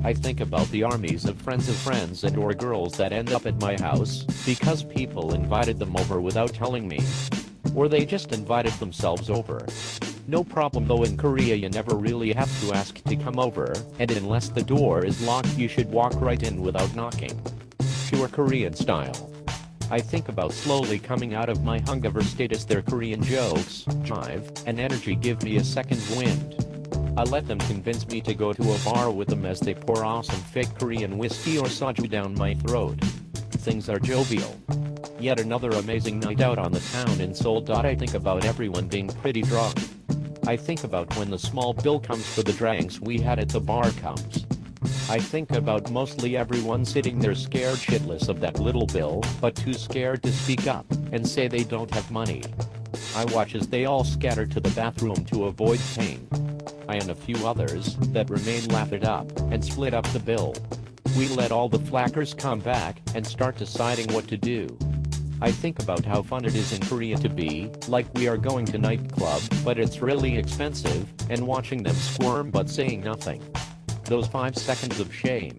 I think about the armies of friends and or girls that end up at my house because people invited them over without telling me. Or they just invited themselves over. No problem though, in Korea you never really have to ask to come over, and unless the door is locked you should walk right in without knocking. Pure Korean style. I think about slowly coming out of my hungover status. Their Korean jokes, jive, and energy give me a second wind. I let them convince me to go to a bar with them as they pour awesome fake Korean whiskey or soju down my throat. Things are jovial. Yet another amazing night out on the town in Seoul. I think about everyone being pretty drunk. I think about when the small bill comes for the drinks we had at the bar comes. I think about mostly everyone sitting there scared shitless of that little bill, but too scared to speak up and say they don't have money. I watch as they all scatter to the bathroom to avoid pain. I and a few others that remain laugh it up and split up the bill. We let all the flackers come back and start deciding what to do. I think about how fun it is in Korea to be like we are going to nightclub, but it's really expensive, and watching them squirm but saying nothing. Those 5 seconds of shame.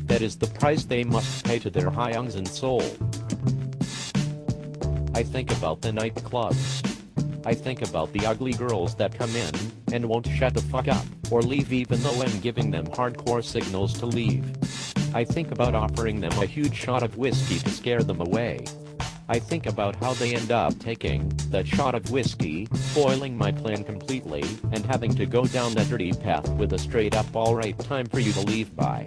That is the price they must pay to their hyungs and soul. I think about the nightclubs. I think about the ugly girls that come in and won't shut the fuck up or leave even though I'm giving them hardcore signals to leave. I think about offering them a huge shot of whiskey to scare them away. I think about how they end up taking that shot of whiskey, foiling my plan completely, and having to go down that dirty path with a straight up alright time for you to leave by.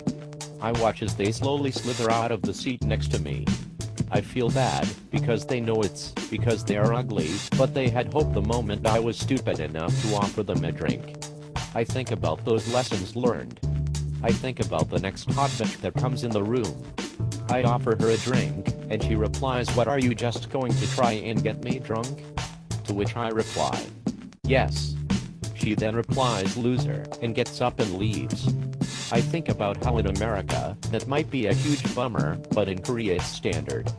I watch as they slowly slither out of the seat next to me. I feel bad, because they know it's because they are ugly, but they had hoped the moment I was stupid enough to offer them a drink. I think about those lessons learned. I think about the next hot bitch that comes in the room. I offer her a drink, and she replies, "What, are you just going to try and get me drunk?" To which I reply, "Yes." She then replies, "Loser," and gets up and leaves. I think about how in America, that might be a huge bummer, but in Korea it's standard.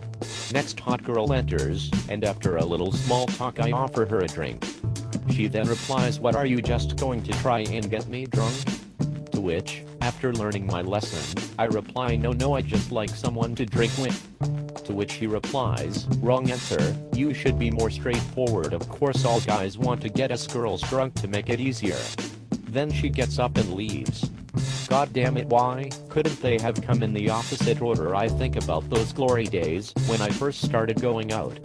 Next hot girl enters, and after a little small talk I offer her a drink. She then replies, "What, are you just going to try and get me drunk?" To which, after learning my lesson, I reply, No, I just like someone to drink with." To which she replies, "Wrong answer, you should be more straightforward. Of course all guys want to get us girls drunk to make it easier." Then she gets up and leaves. God damn it, why couldn't they have come in the opposite order? I think about those glory days when I first started going out.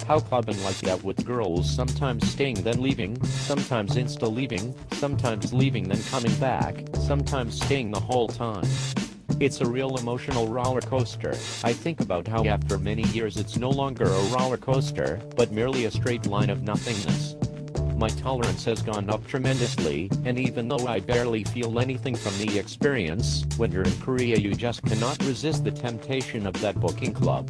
How clubbing like that with girls, sometimes staying then leaving, sometimes insta leaving, sometimes leaving then coming back, sometimes staying the whole time. It's a real emotional roller coaster. I think about how after many years it's no longer a roller coaster, but merely a straight line of nothingness. My tolerance has gone up tremendously, and even though I barely feel anything from the experience, when you're in Korea you just cannot resist the temptation of that booking club.